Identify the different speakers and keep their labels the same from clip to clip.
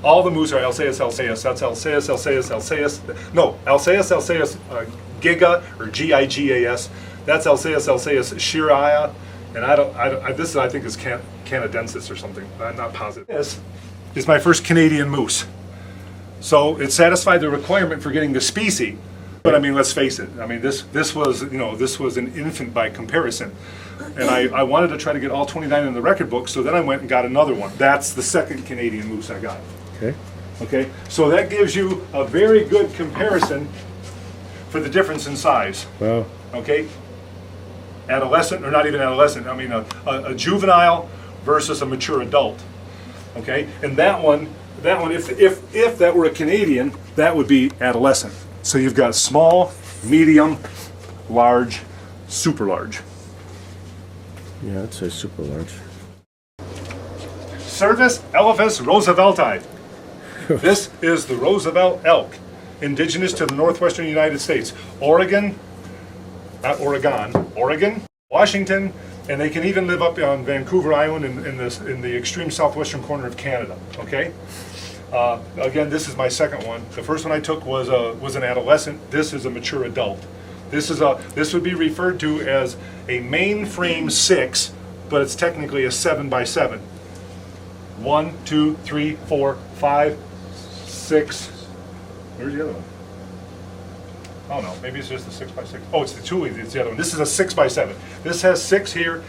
Speaker 1: All the moose are Alces, Alces. That's Alces, Alces, Alces. No, Alces, Alces, giga or Gigas. That's Alces, Alces, Shirai. And this I think is canadensis or something. I'm not positive. This is my first Canadian moose. So it satisfied the requirement for getting the species. But I mean, let's face it. I mean, this was an infant by comparison, and I wanted to try to get all 29 in the record book. So then I went and got another one. That's the second Canadian moose I got.
Speaker 2: Okay.
Speaker 1: Okay. So that gives you a very good comparison for the difference in size.
Speaker 2: Wow.
Speaker 1: Okay. Adolescent, or not even adolescent. I mean, a juvenile versus a mature adult. Okay. And that one, if that were a Canadian, that would be adolescent. So you've got small, medium, large, super large.
Speaker 2: Yeah, I'd say super large.
Speaker 1: Cervus Roosevelti. This is the Roosevelt Elk, indigenous to the northwestern United States. Oregon, Washington, and they can even live up on Vancouver Island in the extreme southwestern corner of Canada. Okay. Again, this is my second one. The first one I took was an adolescent. This is a mature adult. This would be referred to as a mainframe 6, but it's technically a 7x7. 1, 2, 3, 4, 5, 6. Where's the other one? Oh no, maybe it's just a 6x6. Oh, it's the Tule. It's the other one. This is a 6x7. This has 6 here.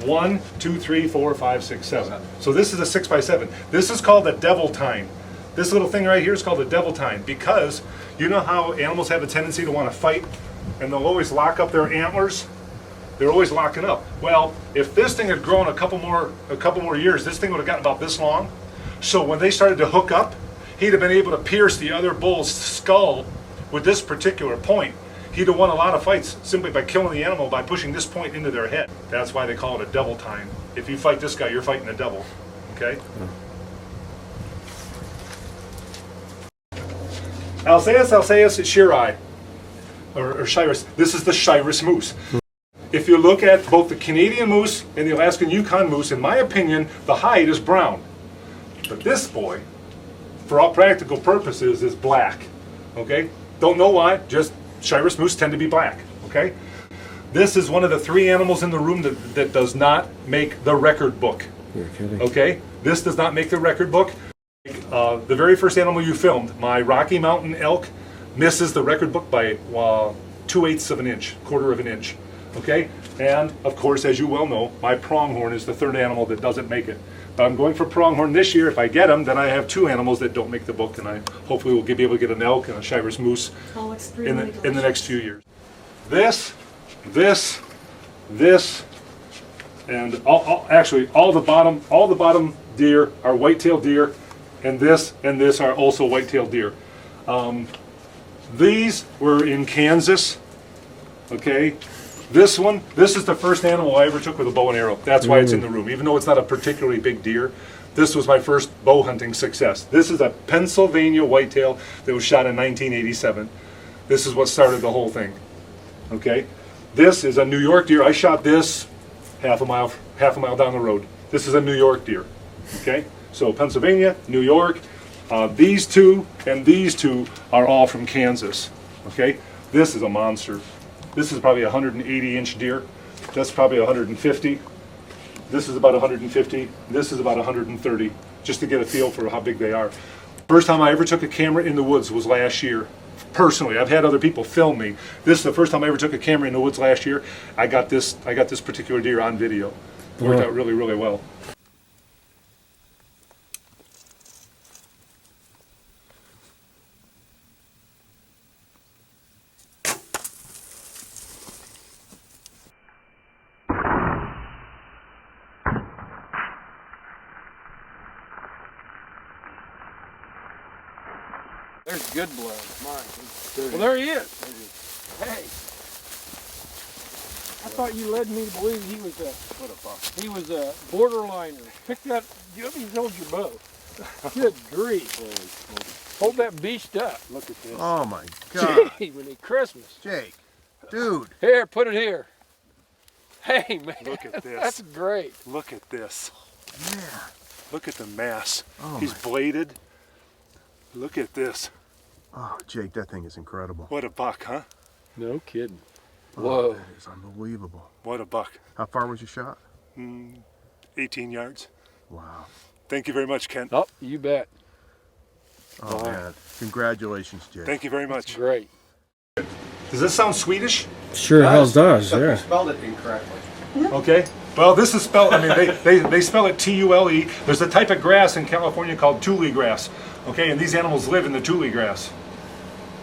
Speaker 1: 1, 2, 3, 4, 5, 6, 7. So this is a 6x7. This is called a devil tine. This little thing right here is called a devil tine because you know how animals have a tendency to want to fight and they'll always lock up their antlers? They're always locking up. Well, if this thing had grown a couple more years, this thing would have gotten about this long. So when they started to hook up, he'd have been able to pierce the other bull's skull with this particular point. He'd have won a lot of fights simply by killing the animal by pushing this point into their head. That's why they call it a devil tine. If you fight this guy, you're fighting the devil. Okay? Alces, Shirai, or Shiras. This is the Shiras Moose. If you look at both the Canadian moose and the Alaskan Yukon Moose, in my opinion, the hide is brown. But this boy, for all practical purposes, is black. Okay? Don't know why, just Shiras Moose tend to be black, okay? This is one of the 3 animals in the room that does not make the record book.
Speaker 2: You're kidding.
Speaker 1: Okay? This does not make the record book. The very first animal you filmed, my Rocky Mountain Elk, misses the record book by 2/8 of an inch, quarter of an inch, okay? And, of course, as you well know, my pronghorn is the 3rd animal that doesn't make it. But I'm going for pronghorn this year. If I get them, then I have 2 animals that don't make the book, and I hopefully will be able to get an elk and a Shiras Moose in the next few years. This, and actually all the bottom deer are whitetail deer, and this are also whitetail deer. These were in Kansas. Okay. This is the first animal I ever took with a bow and arrow. That's why it's in the room. Even though it's not a particularly big deer, this was my first bow hunting success. This is a Pennsylvania whitetail that was shot in 1987. This is what started the whole thing. Okay? This is a New York deer. I shot this half a mile down the road. This is a New York deer. Okay? So Pennsylvania, New York. These two and these two are all from Kansas. Okay? This is a monster. This is probably a 180-inch deer. That's probably 150. This is about 150. This is about 130, just to get a feel for how big they are. First time I ever took a camera in the woods was last year. Personally, I've had other people film me. This is the first time I ever took a camera in the woods last year. I got this particular deer on video. It worked out really, really well.
Speaker 3: There's good blood. Mine. Well, there he is. Hey. I thought you led me to believe he was a borderliner. Pick that. You haven't even held your bow. Good grief. Hold that beast up.
Speaker 1: Look at this.
Speaker 4: Oh my God.
Speaker 3: Gee, Winnie, Christmas.
Speaker 4: Jake, dude.
Speaker 3: Here, put it here. Hey, man.
Speaker 1: Look at this.
Speaker 3: That's great.
Speaker 1: Look at this.
Speaker 4: Yeah.
Speaker 1: Look at the mass.
Speaker 4: Oh,
Speaker 1: He's bladed. Look at this.
Speaker 4: Oh, Jake, that thing is incredible.
Speaker 1: What a buck, huh?
Speaker 3: No kidding.
Speaker 4: Oh,
Speaker 3: Whoa.
Speaker 4: that is unbelievable.
Speaker 1: What a buck.
Speaker 4: How far was your shot?
Speaker 1: 18 yards.
Speaker 4: Wow.
Speaker 1: Thank you very much, Ken.
Speaker 3: Oh, you bet.
Speaker 4: Oh,
Speaker 3: Wow.
Speaker 4: man. Congratulations, Jake.
Speaker 1: Thank you very much.
Speaker 3: Great.
Speaker 1: Does this sound Swedish?
Speaker 2: Sure hell does,
Speaker 5: Except you
Speaker 2: yeah.
Speaker 5: spelled it incorrectly.
Speaker 1: Okay. Well, this is spelled, I mean, they spell it Tule. There's a type of grass in California called Tule grass. Okay, and these animals live in the Tule grass.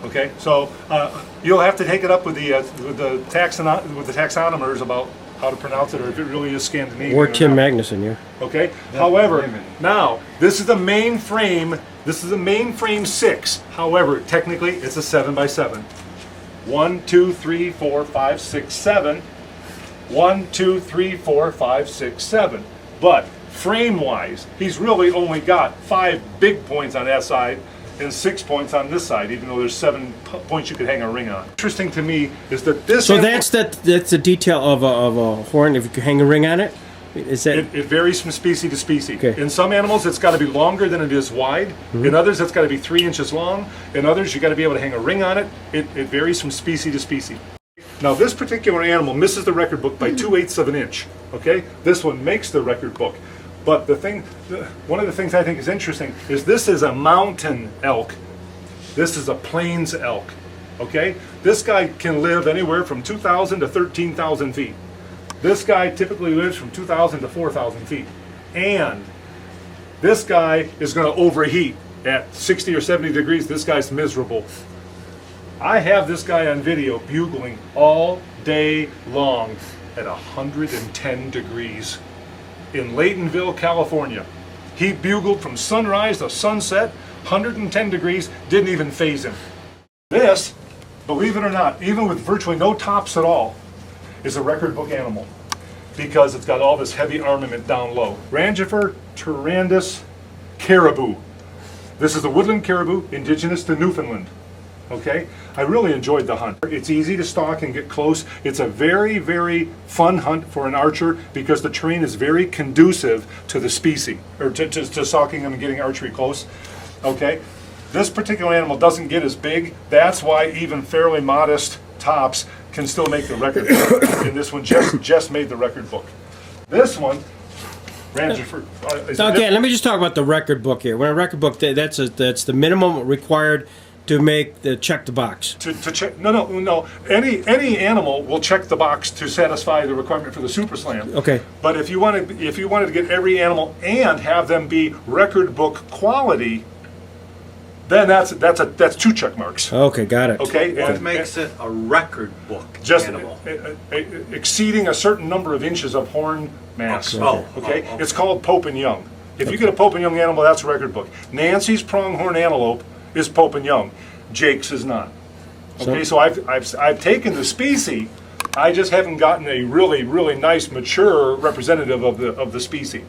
Speaker 1: Okay, so you'll have to take it up with the taxonomers about how to pronounce it, or if it really is Scandinavian.
Speaker 2: Or
Speaker 1: or
Speaker 2: Tim
Speaker 1: not.
Speaker 2: Magnuson, yeah.
Speaker 1: Okay. However, now this is a mainframe. This is a mainframe 6. However, technically, it's a 7x7. 1, 2, 3, 4, 5, 6, 7. 1, 2, 3, 4, 5, 6, 7. But frame-wise, he's really only got 5 big points on that side and 6 points on this side, even though there's 7 points you could hang a ring on. Interesting to me is that this.
Speaker 2: So
Speaker 1: animal-
Speaker 2: that's the detail of a horn. If you can hang a ring on it, is that
Speaker 1: It varies from species to species.
Speaker 2: Okay.
Speaker 1: In some animals, it's got to be longer than it is wide. In others, it's got to be 3 inches long. In others, you got to be able to hang a ring on it. It varies from species to species. Now, this particular animal misses the record book by 2/8 of an inch. Okay, this one makes the record book. But one of the things I think is interesting is this is a mountain elk. This is a plains elk. Okay, this guy can live anywhere from 2,000 to 13,000 feet. This guy typically lives from 2,000 to 4,000 feet. And this guy is going to overheat at 60 or 70 degrees. This guy's miserable. I have this guy on video bugling all day long at 110 degrees in Laytonville, California. He bugled from sunrise to sunset, 110 degrees, didn't even faze him. This, believe it or not, even with virtually no tops at all, is a record book animal because it's got all this heavy armament down low. Rangifer, tarandus, caribou. This is a woodland caribou indigenous to Newfoundland. Okay, I really enjoyed the hunt. It's easy to stalk and get close. It's a very, very fun hunt for an archer because the terrain is very conducive to the species, or to stalking them and getting archery close. Okay, this particular animal doesn't get as big. That's why even fairly modest tops can still make the record book. And this one just made the record book. This one, Rangifer.
Speaker 2: Okay, let me just talk about the record book here. When a record book, that's the minimum required to make check the box.
Speaker 1: To check, no. Any animal will check the box to satisfy the requirement for the Super Slam.
Speaker 2: Okay.
Speaker 1: But if you wanted to get every animal and have them be record book quality, then that's 2 check marks.
Speaker 2: Okay, got it.
Speaker 1: Okay.
Speaker 5: What makes it a record book
Speaker 1: Just
Speaker 5: animal?
Speaker 1: exceeding a certain number of inches of horn mass.
Speaker 5: Oh,
Speaker 1: Okay.
Speaker 5: okay.
Speaker 1: It's called Pope and Young. If you get a Pope and Young animal, that's a record book. Nancy's pronghorn antelope is Pope and Young. Jake's is not. Okay, so I've taken the species. I just haven't gotten a really, really nice mature representative of the species.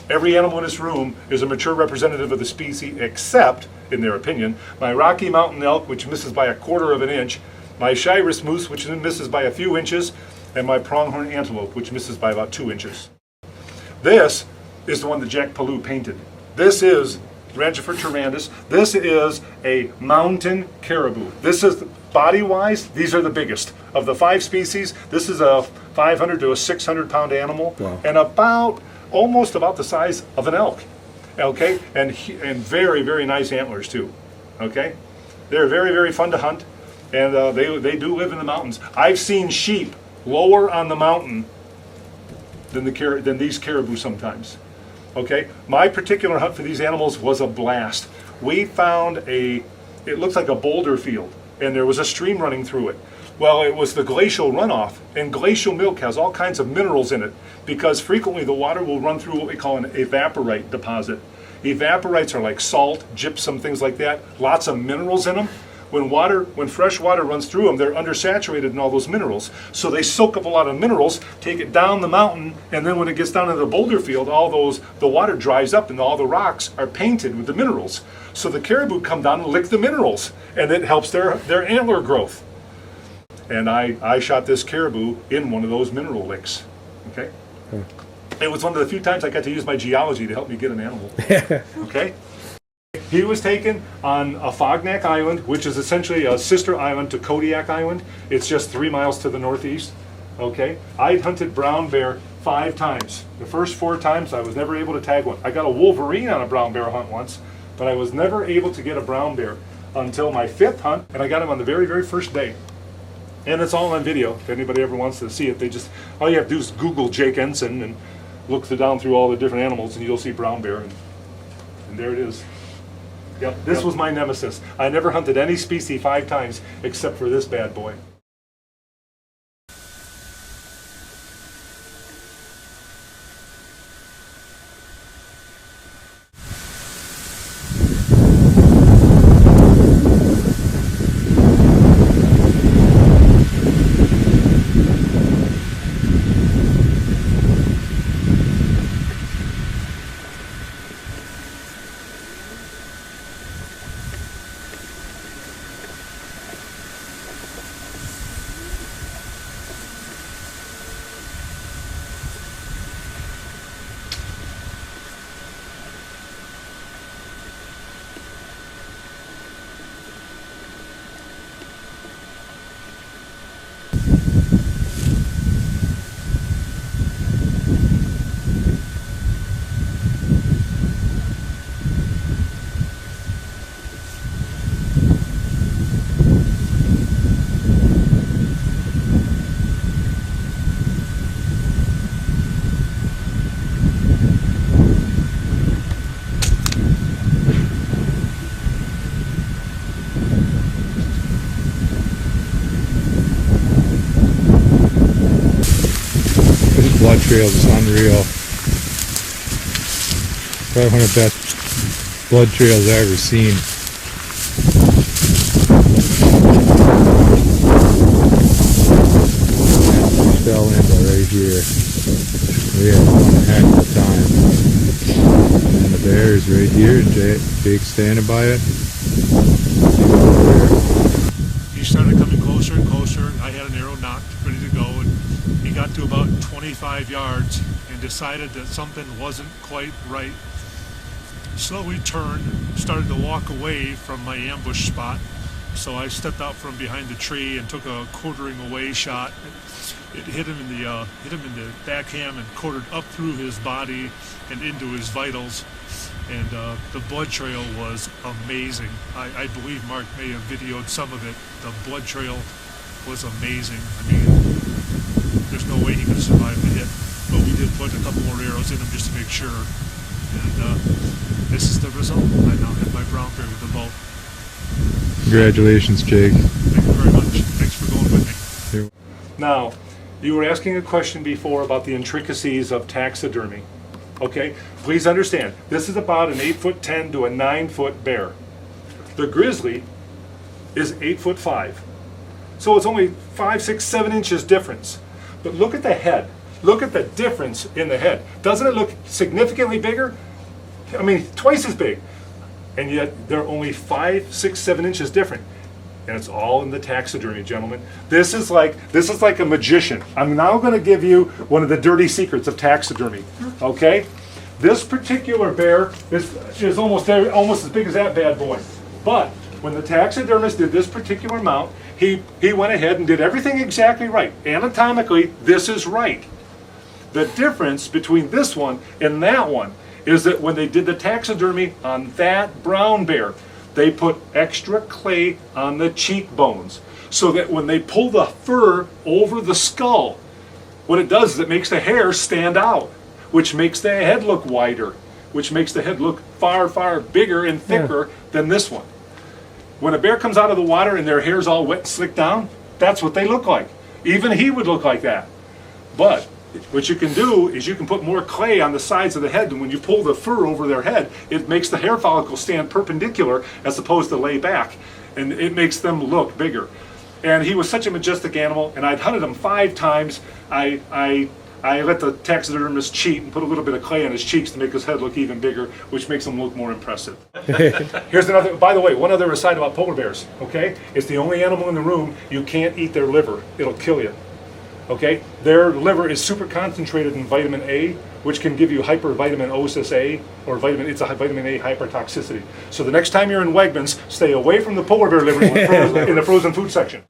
Speaker 1: Every animal in this room is a mature representative of the species, except, in their opinion, my Rocky Mountain Elk, which misses by 1/4 of an inch, my Shiras Moose, which misses by a few inches, and my pronghorn antelope, which misses by about 2 inches. This is the one that Jack Palou painted. This is Rangifer tarandus. This is a mountain caribou. This is, body-wise, these are the biggest. Of the 5 species, this is a 500 to a 600 pound animal,
Speaker 2: Wow.
Speaker 1: and almost about the size of an elk. Okay, and very, very nice antlers too. Okay, they're very, very fun to hunt, and they do live in the mountains. I've seen sheep lower on the mountain than these caribou sometimes. Okay, my particular hunt for these animals was a blast. We found it looks like a boulder field, and there was a stream running through it. Well, it was the glacial runoff, and glacial milk has all kinds of minerals in it because frequently the water will run through what we call an evaporite deposit. Evaporites are like salt, gypsum, things like that, lots of minerals in them. When fresh water runs through them, they're undersaturated in all those minerals. So they soak up a lot of minerals, take it down the mountain, and then when it gets down to the boulder field, the water dries up and all the rocks are painted with the minerals. So the caribou come down and lick the minerals, and it helps their antler growth. And I shot this caribou in one of those mineral licks. Okay? It was one of the few times I got to use my geology to help me get an animal. Okay? He was taken on a Fognak Island, which is essentially a sister island to Kodiak Island. It's just 3 miles to the northeast. Okay? I hunted brown bear 5 times. The first 4 times I was never able to tag one. I got a wolverine on a brown bear hunt once, but I was never able to get a brown bear until my 5th hunt, and I got him on the very, very first day. And it's all on video. If anybody ever wants to see it, all you have to do is Google Jake Ensign and look down through all the different animals, and you'll see brown bear, and there it is. Yep, this was my nemesis. I never hunted any species 5 times except for this bad boy.
Speaker 6: Blood trails is unreal. Probably one of the best blood trails I've ever seen. We fell into right here. We had one heck of a time. And the bear is right here. Jake's standing by it.
Speaker 1: He started coming closer and closer. I had an arrow knocked, ready to go, and he got to about 25 yards and decided that something wasn't quite right. Slowly turned, started to walk away from my ambush spot. So I stepped out from behind the tree and took a quartering away shot. It hit him in the backhand and quartered up through his body and into his vitals. And the blood trail was amazing. I believe Mark may have videoed some of it. The blood trail was amazing. I mean, there's no way he could have survived the hit, but we did put a couple more arrows in him just to make sure. And this is the result. I now have my brown bear with the bow.
Speaker 6: Congratulations, Jake.
Speaker 1: Thank you very much. Thanks for going with me.
Speaker 6: Here.
Speaker 1: Now, you were asking a question before about the intricacies of taxidermy. Okay, please understand, this is about an 8'10" to a 9-foot bear. The grizzly is 8'5". So it's only 5, 6, 7 inches difference. But look at the head. Look at the difference in the head. Doesn't it look significantly bigger? I mean, twice as big. And yet they're only 5, 6, 7 inches different. And it's all in the taxidermy, gentlemen. This is like a magician. I'm now going to give you one of the dirty secrets of taxidermy. Okay, this particular bear is almost as big as that bad boy. But when the taxidermist did this particular mount, he went ahead and did everything exactly right. Anatomically, this is right. The difference between this one and that one is that when they did the taxidermy on that brown bear, they put extra clay on the cheekbones so that when they pull the fur over the skull, what it does is it makes the hair stand out, which makes the head look wider, which makes the head look far, far bigger and thicker than this one. When a bear comes out of the water and their hair's all wet and slicked down, that's what they look like. Even he would look like that. But what you can do is you can put more clay on the sides of the head, and when you pull the fur over their head, it makes the hair follicle stand perpendicular as opposed to lay back, and it makes them look bigger. And he was such a majestic animal, and I'd hunted him 5 times. I let the taxidermist cheat and put a little bit of clay on his cheeks to make his head look even bigger, which makes him look more impressive. Here's another, by the way, one other aside about polar bears, okay? It's the only animal in the room, you can't eat their liver. It'll kill you. Okay, their liver is super concentrated in vitamin A, which can give you hypervitaminosis A, or it's a vitamin A hypertoxicity. So the next time you're in Wegmans, stay away from the polar bear liver in the frozen food section.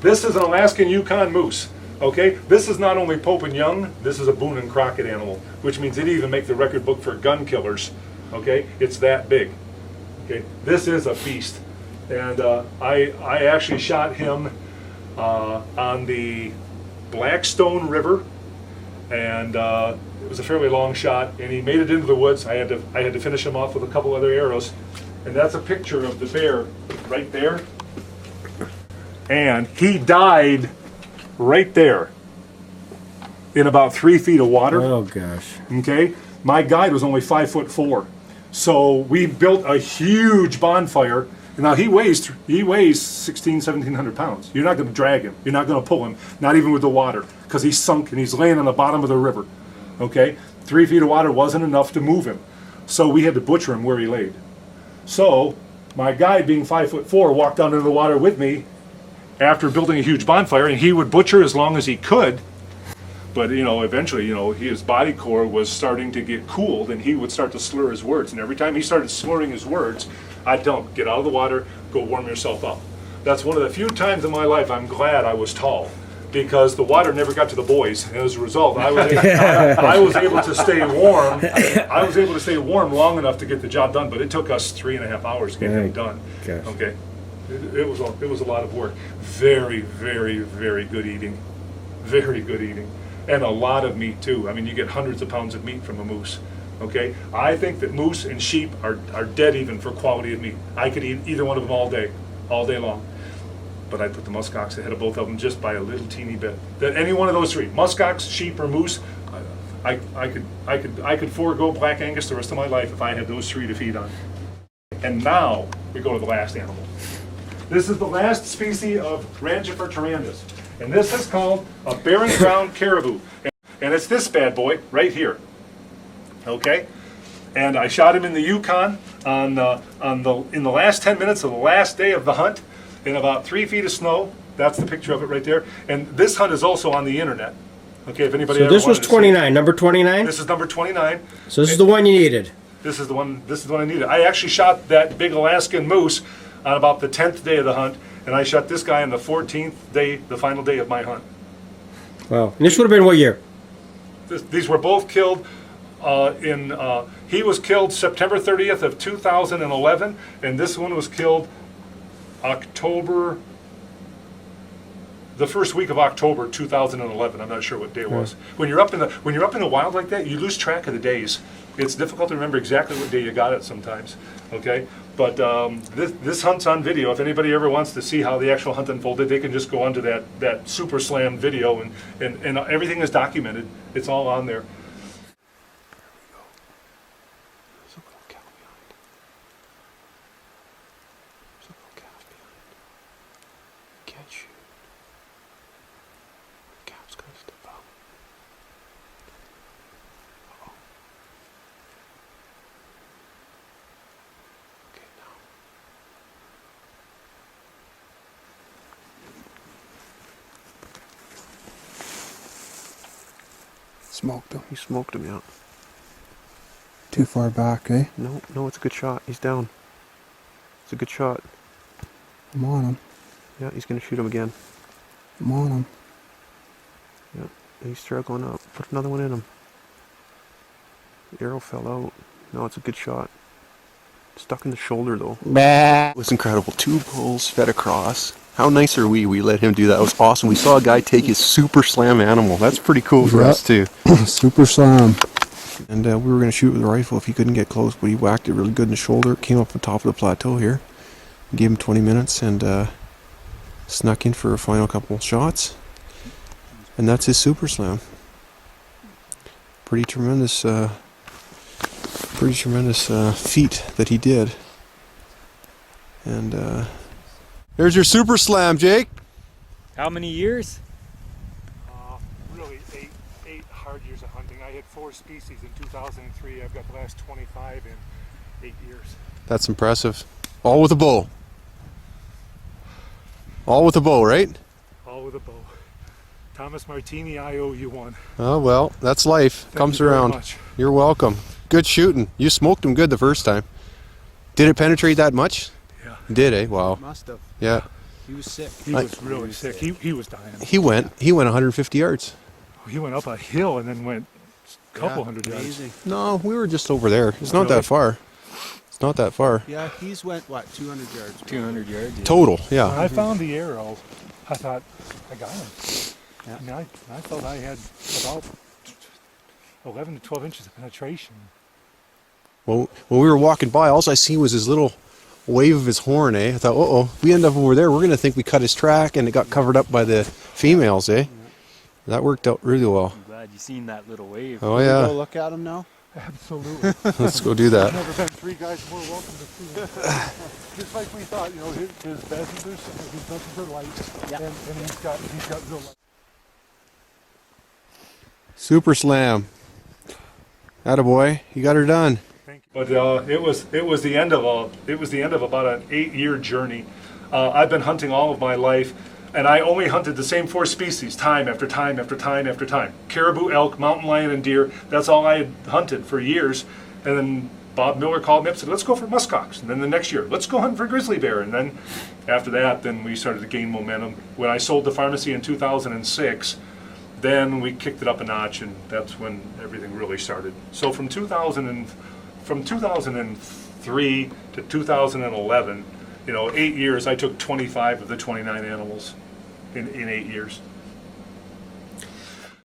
Speaker 1: This is an Alaskan Yukon Moose. Okay, this is not only Pope and Young, this is a Boone and Crockett animal, which means it even make the record book for gun killers. Okay, it's that big. Okay, this is a beast, and I actually shot him on the Blackstone River, and it was a fairly long shot, and he made it into the woods. I had to finish him off with a couple other arrows, and that's a picture of the bear right there, and he died right there in about 3 feet of water.
Speaker 2: Oh gosh.
Speaker 1: Okay, my guide was only 5'4", so we built a huge bonfire. Now he weighs 1,1700 pounds. You're not going to drag him. You're not going to pull him, not even with the water, because he's sunk and he's laying on the bottom of the river. Okay, 3 feet of water wasn't enough to move him, so we had to butcher him where he laid. So my guide, being 5'4", walked down into the water with me after building a huge bonfire, and he would butcher as long as he could. But eventually, his body core was starting to get cooled, and he would start to slur his words. And every time he started slurring his words, I'd tell him, "Get out of the water, go warm yourself up." That's one of the few times in my life I'm glad I was tall, because the water never got to the boys. And as a result, I was able to stay warm. I was able to stay warm long enough to get the job done. But it took us 3.5 hours to get him done.
Speaker 2: Gosh.
Speaker 1: Okay, it was a lot of work. Very, very, very good eating. Very good eating. And a lot of meat too. I mean, you get hundreds of pounds of meat from a moose. Okay, I think that moose and sheep are dead even for quality of meat. I could eat either one of them all day long. But I put the muskox ahead of both of them just by a little teeny bit. That any one of those three, muskox, sheep, or moose, I could forego Black Angus the rest of my life if I had those three to feed on. And now we go to the last animal. This is the last species of Rangifer tarandus. And this is called a Barren Ground Caribou. And it's this bad boy right here. Okay? And I shot him in the Yukon in the last 10 minutes of the last day of the hunt in about 3 feet of snow. That's the picture of it right there. And this hunt is also on the internet. Okay, if anybody
Speaker 2: So
Speaker 1: ever
Speaker 2: this was
Speaker 1: wanted to see it.
Speaker 2: 29, number 29?
Speaker 1: This is number 29.
Speaker 2: So this is the one you needed.
Speaker 1: This is the one I needed. I actually shot that big Alaskan moose on about the 10th day of the hunt, and I shot this guy on the 14th day, the final day of my hunt.
Speaker 2: Wow. And this would have been what year?
Speaker 1: These were both killed he was killed September 30th of 2011, and this one was killed the first week of October 2011. I'm not sure what day it was. When you're up in the wild like that, you lose track of the days. It's difficult to remember exactly what day you got it sometimes. Okay, but this hunt's on video. If anybody ever wants to see how the actual hunt unfolded, they can just go onto that Super Slam video, and everything is documented. It's all on there.
Speaker 4: Smoked him.
Speaker 7: He smoked him, yeah.
Speaker 4: Too far back, eh?
Speaker 7: No, it's a good shot. He's down. It's a good shot.
Speaker 4: I'm on him.
Speaker 7: Yeah, he's gonna shoot him again.
Speaker 4: I'm on him.
Speaker 7: Yeah, he's struggling up. Put another one in him. The arrow fell out. No, it's a good shot. Stuck in the shoulder though. It was incredible. 2 bulls fed across. How nice are we? We let him do that. It was awesome. We saw a guy take his Super Slam animal. That's pretty cool for us too.
Speaker 4: Super Slam.
Speaker 7: And we were going to shoot with a rifle if he couldn't get close, but he whacked it really good in the shoulder. Came up on top of the plateau here. Gave him 20 minutes and snuck in for a final couple shots. And that's his Super Slam. Pretty tremendous feat that he did. And there's your Super Slam, Jake.
Speaker 8: How many years?
Speaker 1: Really, eight hard years of hunting. I had 4 species in 2003. I've got the last 25 in 8 years.
Speaker 7: That's impressive. All with a bow. All with a bow, right?
Speaker 1: All with a bow. Thomas Martini, I owe you one.
Speaker 7: Oh, well, that's life.
Speaker 1: Thank
Speaker 7: Comes
Speaker 1: you very
Speaker 7: around.
Speaker 1: much.
Speaker 7: You're welcome. Good shooting. You smoked him good the first time. Did it penetrate that much?
Speaker 1: Yeah.
Speaker 7: Did, eh? Wow.
Speaker 9: Must have.
Speaker 7: Yeah.
Speaker 9: He was sick.
Speaker 1: He was really sick. He was dying.
Speaker 7: He went 150 yards.
Speaker 1: He went up a hill and then went a couple hundred yards.
Speaker 9: Amazing.
Speaker 7: No, we were just over there. It's not that far. It's not that far.
Speaker 9: Yeah, he's went, what, 200 yards?
Speaker 8: 200 yards. Yeah.
Speaker 7: Total,
Speaker 1: When
Speaker 7: yeah.
Speaker 1: I found the arrow, I thought, I got him.
Speaker 9: Yeah.
Speaker 1: I mean, I thought I had about 11 to 12 inches of penetration.
Speaker 7: Well, when we were walking by, all I see was his little wave of his horn, eh? I thought, uh-oh, if we end up over there, we're going to think we cut his track and it got covered up by the females, eh? That worked out really well.
Speaker 8: I'm glad you seen that little wave.
Speaker 7: Oh,
Speaker 9: Go
Speaker 7: yeah.
Speaker 9: look at him now.
Speaker 1: Absolutely.
Speaker 7: Let's go do that.
Speaker 1: Never been three guys more welcome to see him. Just like we thought, you know, his pheasants are light, and he's got real light.
Speaker 7: Super slam. Attaboy, you got her done.
Speaker 1: Thank you. But it was the end of about an 8-year journey. I've been hunting all of my life, and I only hunted the same 4 species time after time after time after time. Caribou, elk, mountain lion, and deer. That's all I had hunted for years. And then Bob Miller called me up and said, let's go for muskox. And then the next year, let's go hunt for grizzly bear. And then after that, then we started to gain momentum. When I sold the pharmacy in 2006, then we kicked it up a notch, and that's when everything really started. So from 2003 to 2011, you know, 8 years, I took 25 of the 29 animals in 8 years.